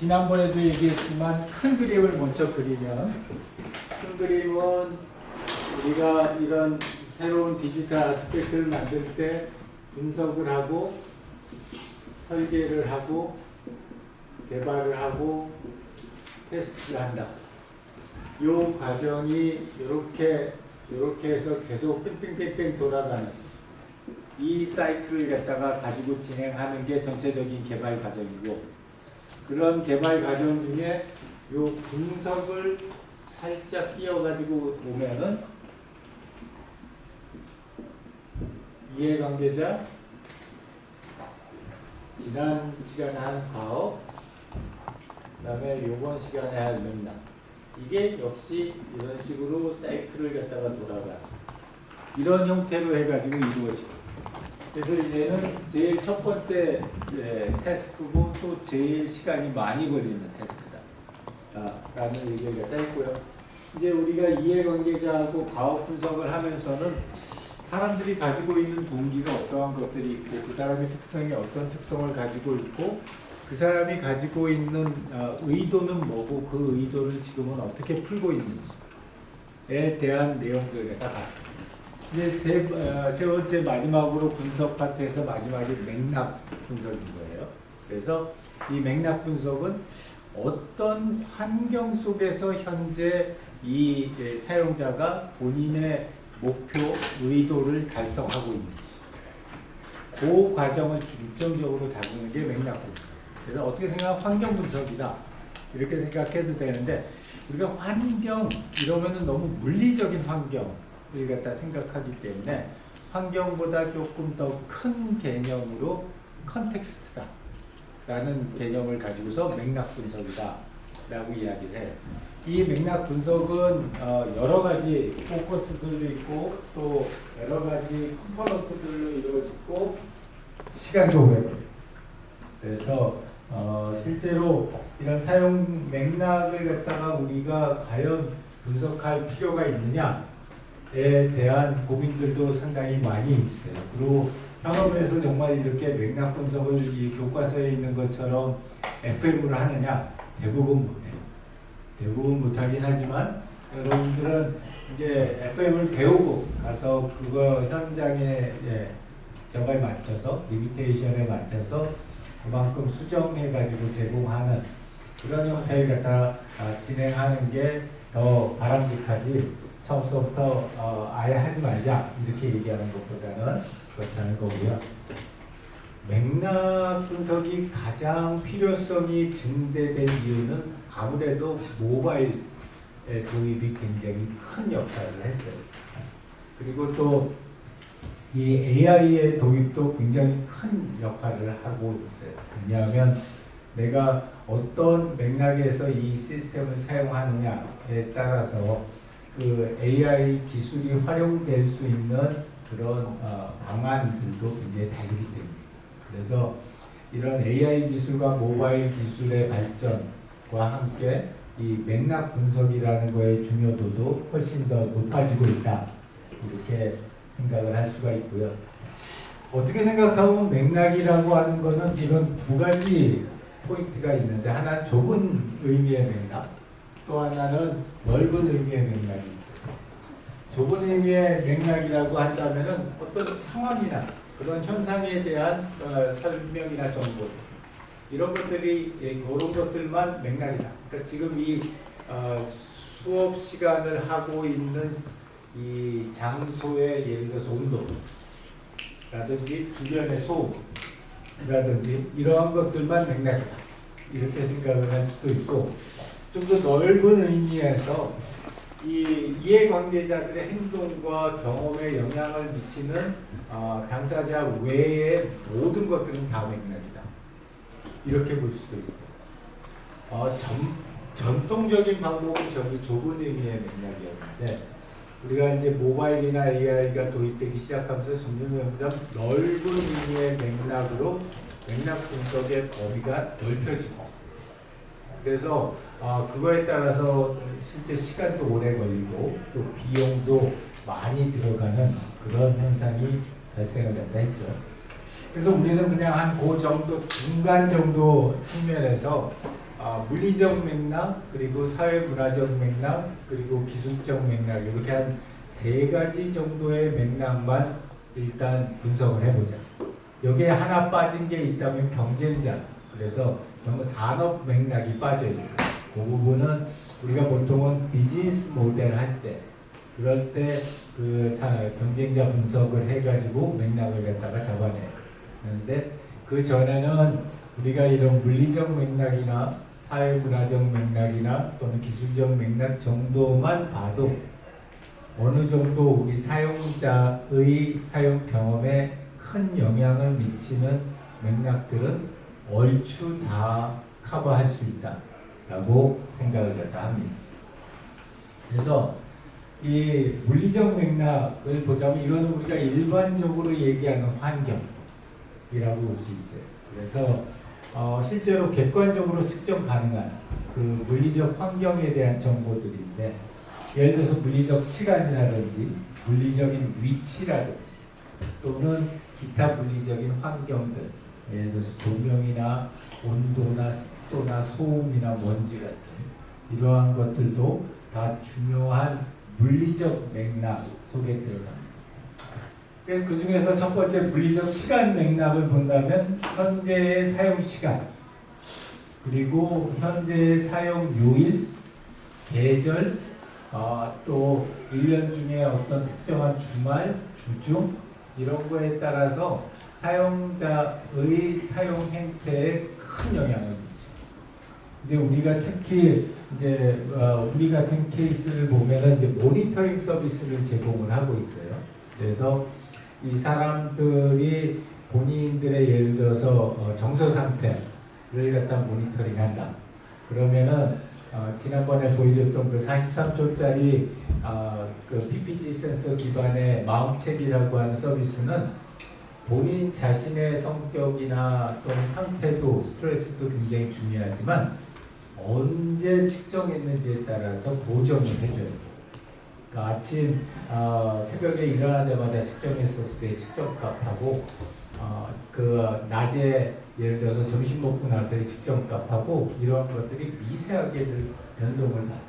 지난번에도 얘기했지만 큰 그림을 먼저 그리면 큰 그림은 우리가 이런 새로운 디지털 아트팩트를 만들 때 분석을 하고 설계를 하고 개발을 하고 테스트를 한다. 이 과정이 이렇게 해서 계속 뺑뺑뺑뺑 돌아가는 이 사이클을 갖다가 가지고 진행하는 게 전체적인 개발 과정이고, 그런 개발 과정 중에 이 분석을 살짝 띄워가지고 보면은 이해관계자, 지난 시간에 한 과업, 그 다음에 요번 시간에 할 맥락, 이게 역시 이런 식으로 사이클을 갖다가 돌아가 이런 형태로 해가지고 이루어지고, 그래서 이제는 제일 첫 번째 태스크고 또 제일 시간이 많이 걸리는 태스크다 라는 얘기를 갖다 했고요. 이제 우리가 이해관계자하고 과업 분석을 하면서는 사람들이 가지고 있는 동기가 어떠한 것들이 있고, 그 사람의 특성이 어떤 특성을 가지고 있고, 그 사람이 가지고 있는 의도는 뭐고, 그 의도를 지금은 어떻게 풀고 있는지에 대한 내용들을 갖다 봤습니다. 이제 세 번째 마지막으로 분석 파트에서 마지막이 맥락 분석인 거예요. 그래서 이 맥락 분석은 어떤 환경 속에서 현재 이 사용자가 본인의 목표, 의도를 달성하고 있는지, 그 과정을 중점적으로 다루는 게 맥락 분석. 그래서 어떻게 생각하면 환경 분석이다, 이렇게 생각해도 되는데, 우리가 환경 이러면은 너무 물리적인 환경을 갖다 생각하기 때문에 환경보다 조금 더 큰 개념으로 컨텍스트다 라는 개념을 가지고서 맥락 분석이다 라고 이야기를 해요. 이 맥락 분석은 여러 가지 포커스들도 있고 또 여러 가지 컴포넌트들로 이루어지고 시간도 오래 걸려요. 그래서 실제로 이런 사용 맥락을 갖다가 우리가 과연 분석할 필요가 있느냐에 대한 고민들도 상당히 많이 있어요. 그리고 현업에서 정말 이렇게 맥락 분석을 이 교과서에 있는 것처럼 FM으로 하느냐? 대부분 못해요. 대부분 못하긴 하지만 여러분들은 이제 FM을 배우고 가서 그거 현장에 적에 맞춰서, 리미테이션에 맞춰서 그만큼 수정해가지고 제공하는 그런 형태를 갖다 진행하는 게 더 바람직하지, 처음부터 아예 하지 말자 이렇게 얘기하는 것보다는 그렇지 않을 거고요. 맥락 분석이 가장 필요성이 증대된 이유는 아무래도 모바일의 도입이 굉장히 큰 역할을 했어요. 그리고 또 이 AI의 도입도 굉장히 큰 역할을 하고 있어요. 왜냐하면 내가 어떤 맥락에서 이 시스템을 사용하느냐에 따라서 그 AI 기술이 활용될 수 있는 그런 방안들도 굉장히 다르기 때문에, 그래서 이런 AI 기술과 모바일 기술의 발전과 함께 이 맥락 분석이라는 거의 중요도도 훨씬 더 높아지고 있다, 이렇게 생각을 할 수가 있고요. 어떻게 생각하면 맥락이라고 하는 거는 이런 두 가지 포인트가 있는데, 하나는 좁은 의미의 맥락, 또 하나는 넓은 의미의 맥락이 있어요. 좁은 의미의 맥락이라고 한다면은 어떤 상황이나 그런 현상에 대한 설명이나 정보, 이런 것들이 그런 것들만 맥락이다. 그러니까 지금 이 수업 시간을 하고 있는 이 장소의 예를 들어서 온도라든지 주변의 소음이라든지 이러한 것들만 맥락이다, 이렇게 생각을 할 수도 있고, 좀 더 넓은 의미에서 이 이해관계자들의 행동과 경험에 영향을 미치는 당사자 외의 모든 것들은 다 맥락이다, 이렇게 볼 수도 있어요. 전통적인 방법은 저기 좁은 의미의 맥락이었는데, 우리가 이제 모바일이나 AI가 도입되기 시작하면서 점점 넓은 의미의 맥락으로 맥락 분석의 범위가 넓혀지고 있어요. 그래서 그거에 따라서 실제 시간도 오래 걸리고 또 비용도 많이 들어가는 그런 현상이 발생을 한다 했죠. 그래서 우리는 그냥 한 그 정도 중간 정도 측면에서 물리적 맥락, 그리고 사회문화적 맥락, 그리고 기술적 맥락 이렇게 한 세 가지 정도의 맥락만 일단 분석을 해보자. 여기에 하나 빠진 게 있다면 경쟁자. 그래서 너무 산업 맥락이 빠져 있어. 그 부분은 우리가 보통은 비즈니스 모델 할 때, 그럴 때 그 경쟁자 분석을 해가지고 맥락을 갖다가 잡아내요. 그런데 그 전에는 우리가 이런 물리적 맥락이나 사회문화적 맥락이나 또는 기술적 맥락 정도만 봐도 어느 정도 우리 사용자의 사용 경험에 큰 영향을 미치는 맥락들은 얼추 다 커버할 수 있다라고 생각을 갖다 합니다. 그래서 이 물리적 맥락을 보자면 이거는 우리가 일반적으로 얘기하는 환경이라고 볼 수 있어요. 그래서 실제로 객관적으로 측정 가능한 그 물리적 환경에 대한 정보들인데, 예를 들어서 물리적 시간이라든지 물리적인 위치라든지 또는 기타 물리적인 환경들, 예를 들어서 조명이나 온도나 습도나 소음이나 먼지 같은 이러한 것들도 다 중요한 물리적 맥락 속에 들어갑니다. 그 중에서 첫 번째 물리적 시간 맥락을 본다면 현재의 사용 시간, 그리고 현재의 사용 요일, 계절, 또 1년 중에 어떤 특정한 주말, 주중 이런 거에 따라서 사용자의 사용 행태에 큰 영향을 미치죠. 이제 우리가 특히 이제 우리 같은 케이스를 보면은 이제 모니터링 서비스를 제공을 하고 있어요. 그래서 이 사람들이 본인들의 예를 들어서 정서 상태를 갖다 모니터링한다. 그러면은 지난번에 보여줬던 그 43초짜리 그 PPG 센서 기반의 마음책이라고 하는 서비스는 본인 자신의 성격이나 또는 상태도 스트레스도 굉장히 중요하지만 언제 측정했는지에 따라서 보정을 해줘요. 그러니까 아침 새벽에 일어나자마자 측정했었을 때 측정값하고 그 낮에 예를 들어서 점심 먹고 나서의 측정값하고 이러한 것들이 미세하게 변동을 받아요.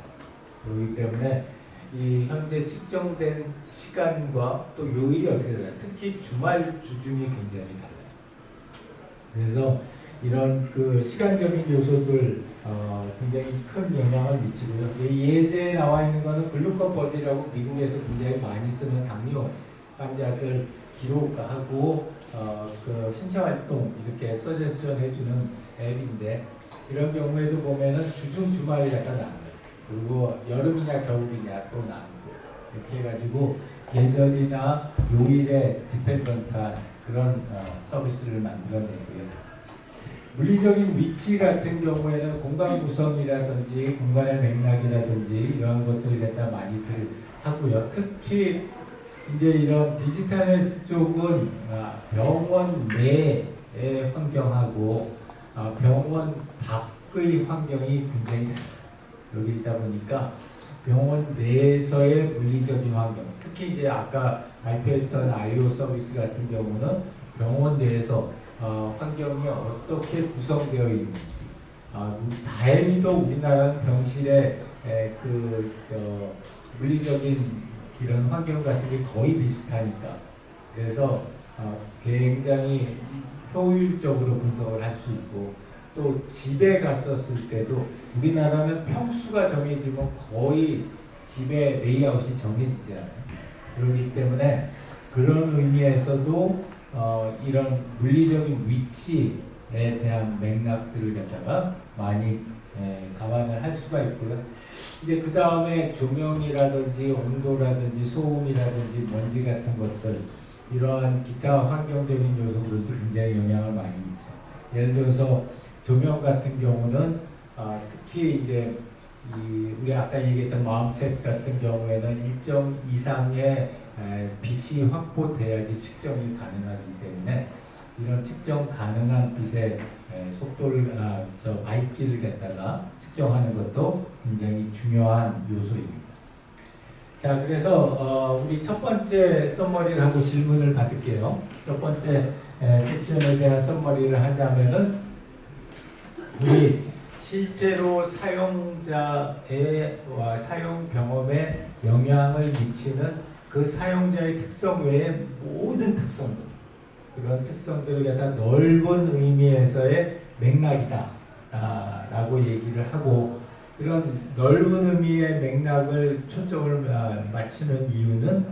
그렇기 때문에 이 현재 측정된 시간과 또 요일이 어떻게 되나요? 특히 주말 주중이 굉장히 달라요. 그래서 이런 그 시간적인 요소들 굉장히 큰 영향을 미치고요. 예제에 나와 있는 거는 글루코버디라고 미국에서 굉장히 많이 쓰는 당뇨 환자들 기록하고 그 신체 활동 이렇게 서제스션 해주는 앱인데, 이런 경우에도 보면은 주중 주말이 약간 나눠요. 그리고 여름이냐 겨울이냐 또 나누고 이렇게 해가지고 계절이나 요일에 디펜던트한 그런 서비스를 만들어내고요. 물리적인 위치 같은 경우에는 공간 구성이라든지 공간의 맥락이라든지 이러한 것들을 갖다 많이들 하고요. 특히 이제 이런 디지털 헬스 쪽은 병원 내의 환경하고 병원 밖의 환경이 굉장히 여기 있다 보니까 병원 내에서의 물리적인 환경, 특히 이제 아까 발표했던 IO 서비스 같은 경우는 병원 내에서 환경이 어떻게 구성되어 있는지, 다행히도 우리나라는 병실에 물리적인 이런 환경 같은 게 거의 비슷하니까, 그래서 굉장히 효율적으로 분석을 할 수 있고, 또 집에 갔었을 때도 우리나라는 평수가 정해지면 거의 집의 레이아웃이 정해지잖아요. 그렇기 때문에 그런 의미에서도 이런 물리적인 위치에 대한 맥락들을 갖다가 많이 감안을 할 수가 있고요. 이제 그 다음에 조명이라든지 온도라든지 소음이라든지 먼지 같은 것들, 이러한 기타 환경적인 요소들도 굉장히 영향을 많이 미쳐요. 예를 들어서 조명 같은 경우는 특히 이제 우리 아까 얘기했던 마음책 같은 경우에는 일정 이상의 빛이 확보돼야지 측정이 가능하기 때문에 이런 측정 가능한 빛의 속도를 밝기를 갖다가 측정하는 것도 굉장히 중요한 요소입니다. 자, 그래서 우리 첫 번째 썸머리를 하고 질문을 받을게요. 첫 번째 섹션에 대한 썸머리를 하자면은 우리 실제로 사용자의 사용 경험에 영향을 미치는 그 사용자의 특성 외에 모든 특성들, 그런 특성들을 갖다 넓은 의미에서의 맥락이다 라고 얘기를 하고, 그런 넓은 의미의 맥락을 초점을 맞추는 이유는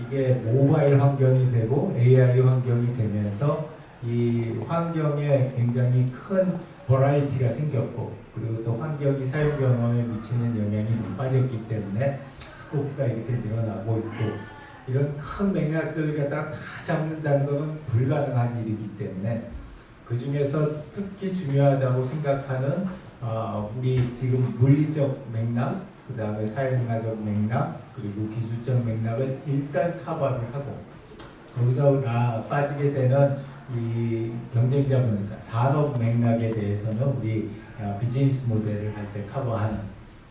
이게 모바일 환경이 되고 AI 환경이 되면서 이 환경에 굉장히 큰 버라이티가 생겼고, 그리고 또 환경이 사용 경험에 미치는 영향이 높아졌기 때문에 스코프가 이렇게 늘어나고 있고, 이런 큰 맥락들을 갖다가 다 잡는다는 것은 불가능한 일이기 때문에 그 중에서 특히 중요하다고 생각하는 우리 지금 물리적 맥락, 그 다음에 사용자적 맥락, 그리고 기술적 맥락을 일단 커버를 하고, 거기서 빠지게 되는 이 경쟁자분, 산업 맥락에 대해서는 우리 비즈니스 모델을 할 때 커버하는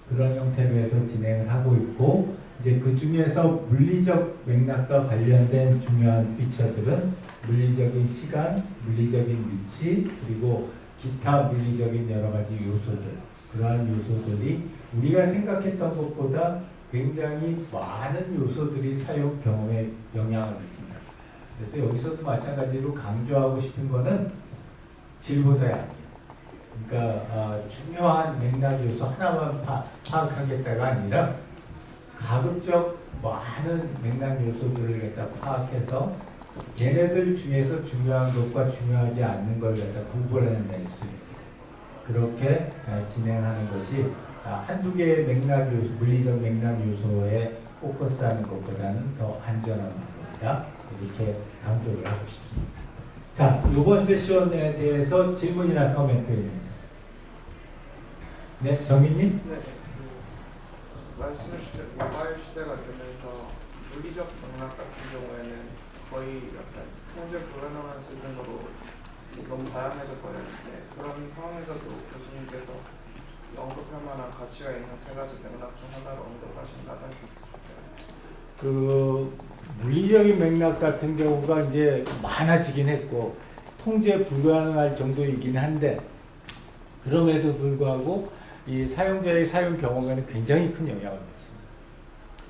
그런 형태로 해서 진행을 하고 있고, 이제 그 중에서 물리적 맥락과 관련된 중요한 피처들은 물리적인 시간, 물리적인 위치, 그리고 기타 물리적인 여러 가지 요소들, 그러한 요소들이 우리가 생각했던 것보다 굉장히 많은 요소들이 사용 경험에 영향을 미친다. 그래서 여기서도 마찬가지로 강조하고 싶은 거는 질보다야 아니에요. 그러니까 중요한 맥락 요소 하나만 파악하겠다가 아니라 가급적 많은 맥락 요소들을 갖다 파악해서 얘네들 중에서 중요한 것과 중요하지 않는 걸 갖다 구분해낼 수 있는, 그렇게 진행하는 것이 한두 개의 맥락 요소, 물리적 맥락 요소에 포커스하는 것보다는 더 안전한 방법이다. 이렇게 강조를 하고 싶습니다. 자, 이번 세션에 대해서 질문이나 코멘트 있으세요? 네, 정민님? 네, 말씀해 주신 모바일 시대가 되면서 물리적 맥락 같은 경우에는 거의 약간 통제 불가능한 수준으로 너무 다양해져 버렸는데, 그런 상황에서도 교수님께서 언급할 만한 가치가 있는 세 가지 맥락 중 하나로 언급하신다던 게 있으실까요? 그 물리적인 맥락 같은 경우가 이제 많아지긴 했고 통제 불가능할 정도이긴 한데, 그럼에도 불구하고 이 사용자의 사용 경험에는 굉장히 큰 영향을 미칩니다.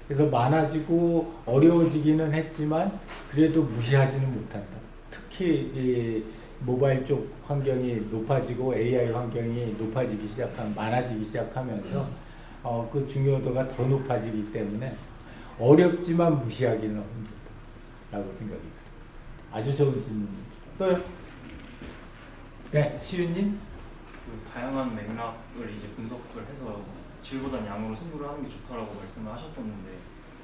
그래서 많아지고 어려워지기는 했지만 그래도 무시하지는 못한다. 특히 이 모바일 쪽 환경이 높아지고 AI 환경이 높아지기 많아지기 시작하면서 그 중요도가 더 높아지기 때문에 어렵지만 무시하기는 힘들다라고 생각이 듭니다. 아주 좋은 질문입니다. 또요? 네, 시윤님? 그 다양한 맥락을 이제 분석을 해서 질보다는 양으로 승부를 하는 게 좋다라고 말씀을 하셨었는데,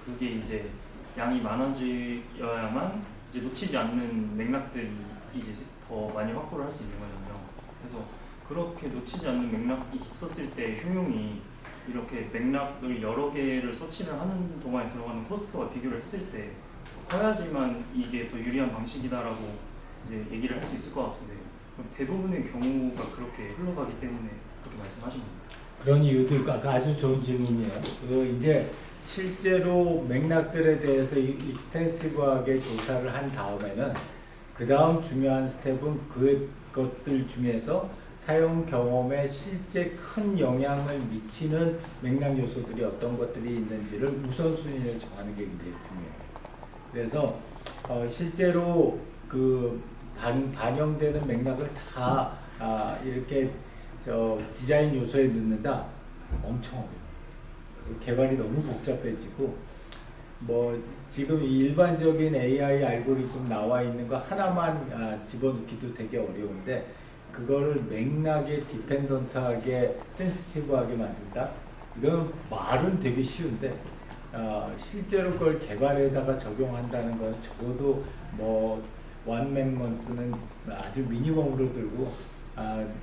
그게 이제 양이 많아져야만 이제 놓치지 않는 맥락들이 이제 더 많이 확보를 할 수 있는 거잖아요. 그래서 그렇게 놓치지 않는 맥락이 있었을 때 효용이 이렇게 맥락을 여러 개를 서치를 하는 동안에 들어가는 코스트와 비교를 했을 때 더 커야지만 이게 더 유리한 방식이다라고 이제 얘기를 할 수 있을 것 같은데, 대부분의 경우가 그렇게 흘러가기 때문에 그렇게 말씀하신 겁니다. 그런 이유도 있고, 아주 좋은 질문이에요. 이제 실제로 맥락들에 대해서 익스텐시브하게 조사를 한 다음에는 그 다음 중요한 스텝은 그것들 중에서 사용 경험에 실제 큰 영향을 미치는 맥락 요소들이 어떤 것들이 있는지를 우선순위를 정하는 게 굉장히 중요해요. 그래서 실제로 그 반영되는 맥락을 다 이렇게 디자인 요소에 넣는다? 엄청 어려워요. 개발이 너무 복잡해지고, 뭐 지금 일반적인 AI 알고리즘 나와 있는 거 하나만 집어넣기도 되게 어려운데, 그거를 맥락에 디펜던트하게 센시티브하게 만든다? 이건 말은 되게 쉬운데 실제로 그걸 개발에다가 적용한다는 건 적어도 뭐 원맨먼스는 아주 미니멈으로 들고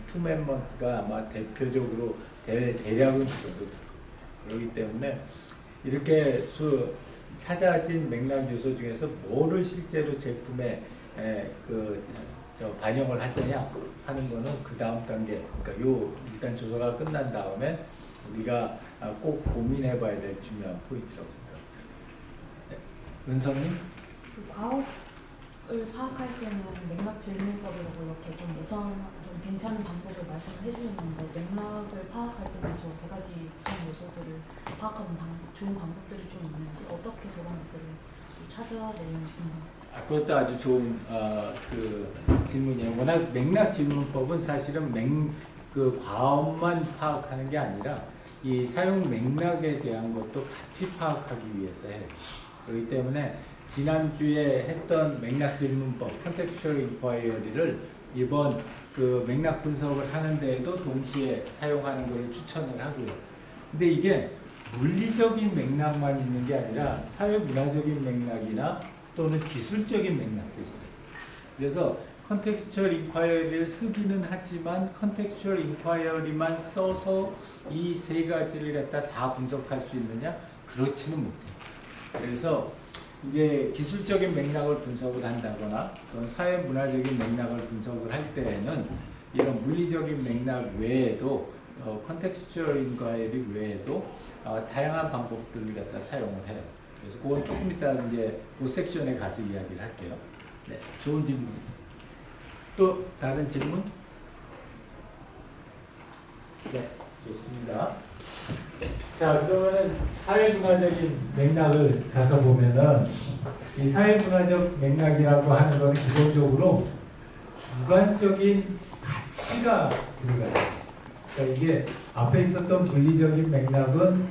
투맨먼스가 아마 대표적으로 대략은 그 정도 들고, 그렇기 때문에 이렇게 찾아진 맥락 요소 중에서 뭐를 실제로 제품에 반영을 할 거냐 하는 거는 그 다음 단계, 그러니까 일단 조사가 끝난 다음에 우리가 꼭 고민해봐야 될 중요한 포인트라고 생각합니다. 네. 은성님? 과업을 파악할 때는 맥락 질문법이라고 이렇게 좀 괜찮은 방법을 말씀해 주셨는데 맥락을 파악할 때는 저 세 가지 구성 요소들을 파악하는 좋은 방법들이 좀 있는지 어떻게 저런 것들을 좀 찾아내는지 궁금해요. 그것도 아주 좋은 그 질문이에요. 워낙 맥락 질문법은 사실은 그 과업만 파악하는 게 아니라 이 사용 맥락에 대한 것도 같이 파악하기 위해서 해요. 그렇기 때문에 지난주에 했던 맥락 질문법, contextual inquiry를 이번 그 맥락 분석을 하는 데에도 동시에 사용하는 것을 추천을 하고요. 근데 이게 물리적인 맥락만 있는 게 아니라 사회 문화적인 맥락이나 또는 기술적인 맥락도 있어요. 그래서 contextual inquiry를 쓰기는 하지만 contextual inquiry만 써서 이 세 가지를 갖다 다 분석할 수 있느냐? 그렇지는 못해요. 그래서 이제 기술적인 맥락을 분석을 한다거나 또는 사회 문화적인 맥락을 분석을 할 때에는 이런 물리적인 맥락 외에도 contextual inquiry 외에도 다양한 방법들을 갖다 사용을 해요. 그래서 그건 조금 이따 이제 그 섹션에 가서 이야기를 할게요. 네, 좋은 질문. 또 다른 질문? 네, 좋습니다. 자, 그러면은 사회문화적인 맥락을 가서 보면은 이 사회문화적 맥락이라고 하는 건 기본적으로 주관적인 가치가 들어가요. 그러니까 이게 앞에 있었던 물리적인 맥락은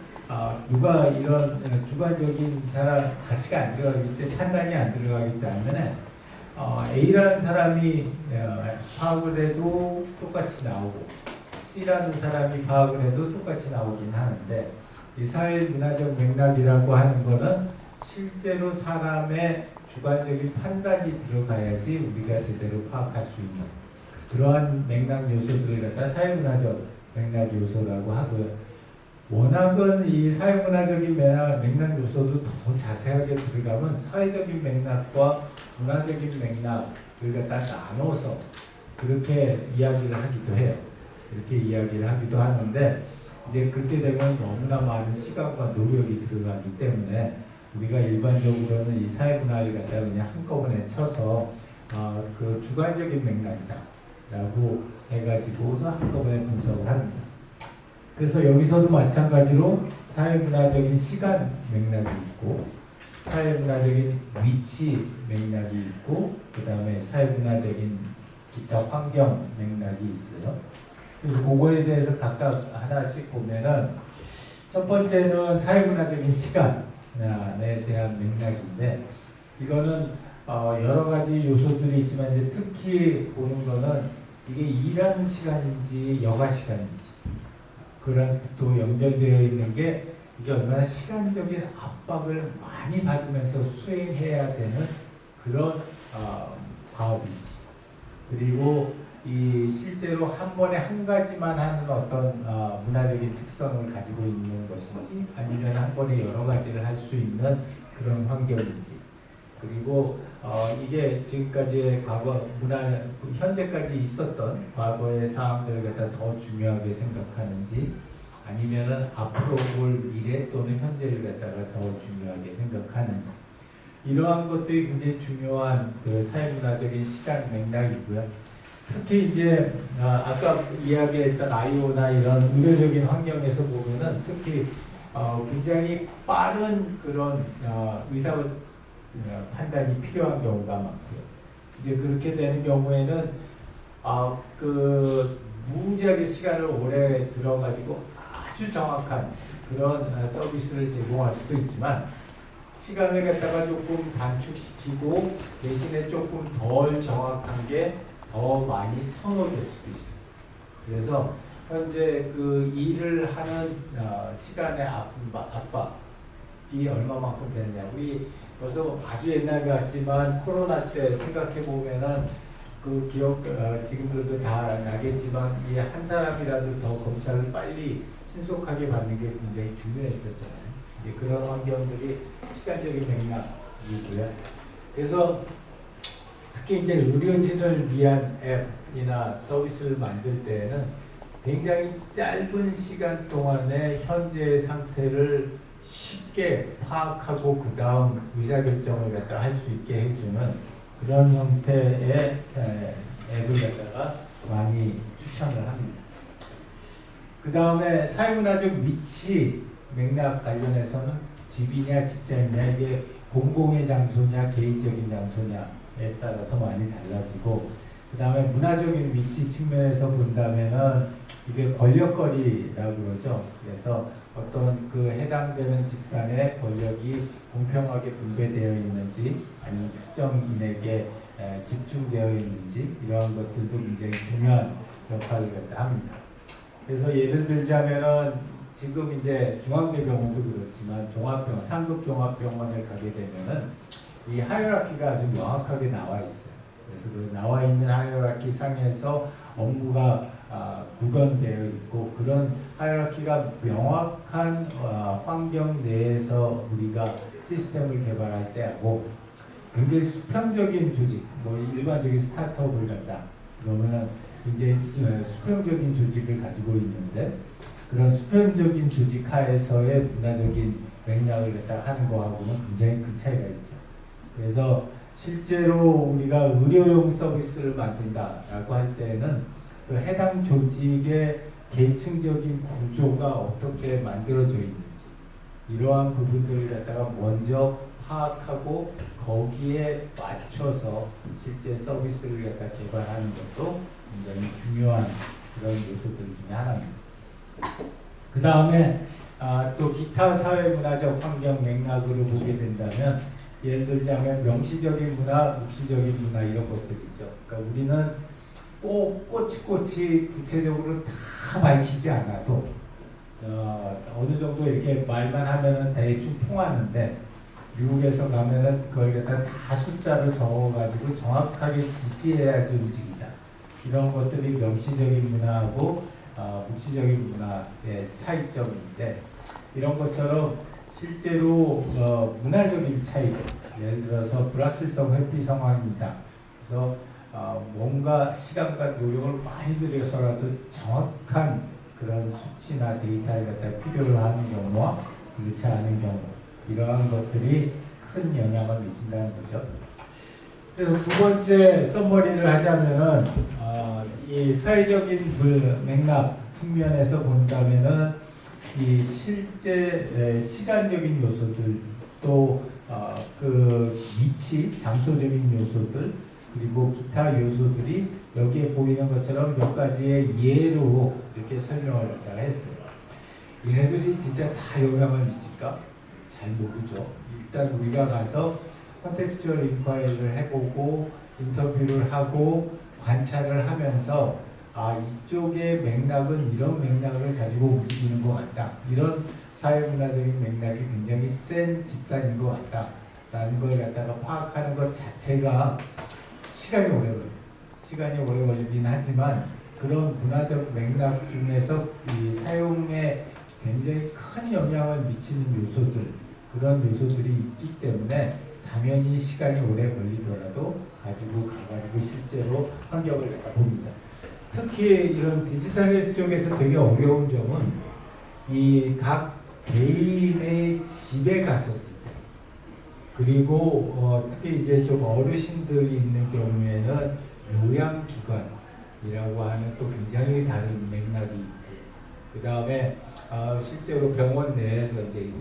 누가 이런 주관적인 사람 가치가 안 들어가기 때문에 판단이 안 들어가기 때문에 A라는 사람이 파악을 해도 똑같이 나오고 C라는 사람이 파악을 해도 똑같이 나오긴 하는데 이 사회문화적 맥락이라고 하는 거는 실제로 사람의 주관적인 판단이 들어가야지 우리가 제대로 파악할 수 있는 그러한 맥락 요소들을 갖다 사회문화적 맥락 요소라고 하고요. 워낙은 이 사회문화적인 맥락 요소도 더 자세하게 들어가면 사회적인 맥락과 문화적인 맥락을 갖다 나눠서 그렇게 이야기를 하기도 해요. 그렇게 이야기를 하기도 하는데 이제 그렇게 되면 너무나 많은 시간과 노력이 들어가기 때문에 우리가 일반적으로는 이 사회문화를 갖다가 그냥 한꺼번에 쳐서 그 주관적인 맥락이다라고 해가지고서 한꺼번에 분석을 합니다. 그래서 여기서도 마찬가지로 사회문화적인 시간 맥락이 있고 사회문화적인 위치 맥락이 있고 그 다음에 사회문화적인 기타 환경 맥락이 있어요. 그래서 그거에 대해서 각각 하나씩 보면은 첫 번째는 사회문화적인 시간에 대한 맥락인데 이거는 여러 가지 요소들이 있지만 이제 특히 보는 거는 이게 일하는 시간인지 여가 시간인지 그랑 또 연결되어 있는 게 이게 얼마나 시간적인 압박을 많이 받으면서 수행해야 되는 그런 과업인지 그리고 이 실제로 한 번에 한 가지만 하는 어떤 문화적인 특성을 가지고 있는 것인지 아니면 한 번에 여러 가지를 할 수 있는 그런 환경인지 그리고 이게 지금까지의 과거 문화 현재까지 있었던 과거의 사항들을 갖다 더 중요하게 생각하는지 아니면은 앞으로 올 미래 또는 현재를 갖다가 더 중요하게 생각하는지 이러한 것들이 굉장히 중요한 그 사회문화적인 시간 맥락이고요. 특히 이제 아까 이야기했던 IO나 이런 의료적인 환경에서 보면은 특히 굉장히 빠른 그런 의사 판단이 필요한 경우가 많고요. 이제 그렇게 되는 경우에는 그 무지하게 시간을 오래 들어가지고 아주 정확한 그런 서비스를 제공할 수도 있지만 시간을 갖다가 조금 단축시키고 대신에 조금 덜 정확한 게 더 많이 선호될 수도 있어요. 그래서 현재 그 일을 하는 시간의 압박이 얼마만큼 되느냐. 우리 벌써 아주 옛날 같지만 코로나 때 생각해 보면은 그 기억 지금들도 다 나겠지만 이 한 사람이라도 더 검사를 빨리 신속하게 받는 게 굉장히 중요했었잖아요. 이제 그런 환경들이 시간적인 맥락이고요. 그래서 특히 이제 의료진을 위한 앱이나 서비스를 만들 때에는 굉장히 짧은 시간 동안에 현재의 상태를 쉽게 파악하고 그 다음 의사결정을 갖다 할 수 있게 해주는 그런 형태의 앱을 갖다가 많이 추천을 합니다. 그 다음에 사회문화적 위치 맥락 관련해서는 집이냐 직장이냐 이게 공공의 장소냐 개인적인 장소냐에 따라서 많이 달라지고, 그 다음에 문화적인 위치 측면에서 본다면은 이게 권력거리라고 그러죠. 그래서 어떤 그 해당되는 집단의 권력이 공평하게 분배되어 있는지 아니면 특정인에게 집중되어 있는지 이러한 것들도 굉장히 중요한 역할을 갖다 합니다. 그래서 예를 들자면은 지금 이제 중앙대병원도 그렇지만 종합병원, 상급 종합병원에 가게 되면은 이 하이라키가 아주 명확하게 나와 있어요. 그래서 그 나와 있는 하이라키 상에서 업무가 구분되어 있고, 그런 하이라키가 명확한 환경 내에서 우리가 시스템을 개발할 때 하고, 굉장히 수평적인 조직, 뭐 일반적인 스타트업을 갖다 그러면은 굉장히 수평적인 조직을 가지고 있는데, 그런 수평적인 조직 하에서의 문화적인 맥락을 갖다 하는 거하고는 굉장히 큰 차이가 있죠. 그래서 실제로 우리가 의료용 서비스를 만든다라고 할 때는 그 해당 조직의 계층적인 구조가 어떻게 만들어져 있는지 이러한 부분들을 갖다가 먼저 파악하고 거기에 맞춰서 실제 서비스를 갖다 개발하는 것도 굉장히 중요한 그런 요소들 중에 하나입니다. 그 다음에 또 기타 사회문화적 환경 맥락으로 보게 된다면, 예를 들자면 명시적인 문화, 묵시적인 문화 이런 것들 있죠. 그러니까 우리는 꼭 꼬치꼬치 구체적으로 다 밝히지 않아도 어느 정도 이렇게 말만 하면은 대충 통하는데, 미국에서 가면은 그걸 갖다 다 숫자로 적어가지고 정확하게 지시해야지 움직인다. 이런 것들이 명시적인 문화하고 묵시적인 문화의 차이점인데, 이런 것처럼 실제로 문화적인 차이도, 예를 들어서 불확실성 회피 상황입니다. 그래서 뭔가 시간과 노력을 많이 들여서라도 정확한 그런 수치나 데이터를 갖다 필요로 하는 경우와 그렇지 않은 경우, 이러한 것들이 큰 영향을 미친다는 거죠. 그래서 두 번째 썸머리를 하자면은 이 사회적인 맥락 측면에서 본다면은 이 실제 시간적인 요소들, 또 그 위치, 장소적인 요소들, 그리고 기타 요소들이 여기에 보이는 것처럼 몇 가지의 예로 이렇게 설명을 갖다가 했어요. 얘네들이 진짜 다 영향을 미칠까? 잘 모르죠. 일단 우리가 가서 컨텍스추얼 인콰이리를 해보고 인터뷰를 하고 관찰을 하면서 이쪽의 맥락은 이런 맥락을 가지고 움직이는 것 같다. 이런 사회문화적인 맥락이 굉장히 센 집단인 것 같다. 라는 걸 갖다가 파악하는 것 자체가 시간이 오래 걸려요. 시간이 오래 걸리긴 하지만 그런 문화적 맥락 중에서 이 사용에 굉장히 큰 영향을 미치는 요소들, 그런 요소들이 있기 때문에 당연히 시간이 오래 걸리더라도 가지고 가가지고 실제로 환경을 갖다 봅니다. 특히 이런 디지털 헬스 쪽에서 되게 어려운 점은 이 각 개인의 집에 갔었을 때, 그리고 특히 이제 좀 어르신들이 있는 경우에는 요양기관이라고 하는 또 굉장히 다른 맥락이 있고, 그 다음에 실제로 병원 내에서 이제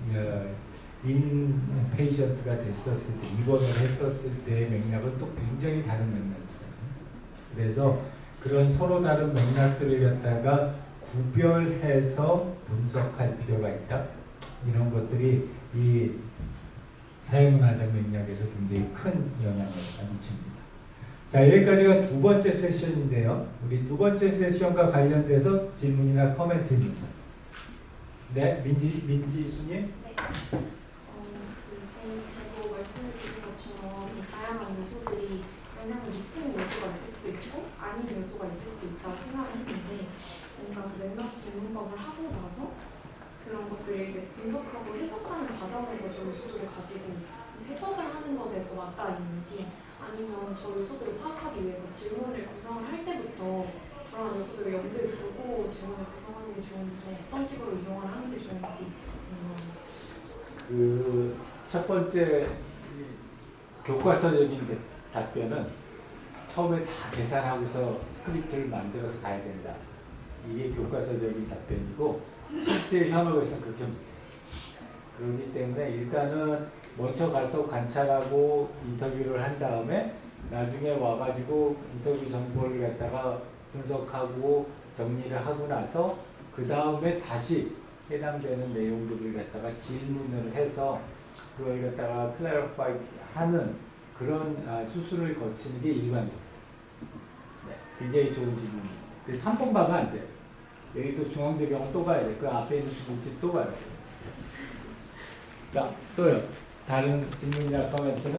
인페이션트가 됐었을 때, 입원을 했었을 때의 맥락은 또 굉장히 다른 맥락이잖아요. 그래서 그런 서로 다른 맥락들을 갖다가 구별해서 분석할 필요가 있다. 이런 것들이 이 사회문화적 맥락에서 굉장히 큰 영향을 미칩니다. 자, 여기까지가 두 번째 세션인데요. 우리 두 번째 세션과 관련돼서 질문이나 코멘트 있습니다. 네, 민지수님. 네. 저도 말씀해 주신 것처럼 이 다양한 요소들이 영향을 미치는 요소가 있을 수도 있고 아닌 요소가 있을 수도 있다고 생각을 했는데, 뭔가 그 맥락 질문법을 하고 나서 그런 것들을 이제 분석하고 해석하는 과정에서 저 요소들을 가지고 해석을 하는 것에 더 맞닿아 있는지, 아니면 저 요소들을 파악하기 위해서 질문을 구성을 할 때부터 그런 요소들을 염두에 두고 질문을 구성하는 게 좋은지, 좀 어떤 식으로 이용을 하는 게 좋은지. 그 첫 번째 교과서적인 답변은 처음에 다 계산하고서 스크립트를 만들어서 가야 된다. 이게 교과서적인 답변이고 실제 현업에서는 그렇게 못해요. 그렇기 때문에 일단은 먼저 가서 관찰하고 인터뷰를 한 다음에 나중에 와가지고 인터뷰 정보를 갖다가 분석하고 정리를 하고 나서 그 다음에 다시 해당되는 내용들을 갖다가 질문을 해서 그걸 갖다가 클래리파이 하는 그런 수술을 거치는 게 일반적이에요. 네, 굉장히 좋은 질문이에요. 그래서 한 번 가면 안 돼요. 여기 또 중앙대병원 또 가야 돼. 그 앞에 있는 중국집 또 가야 돼. 자, 또요. 다른 질문이나 코멘트는?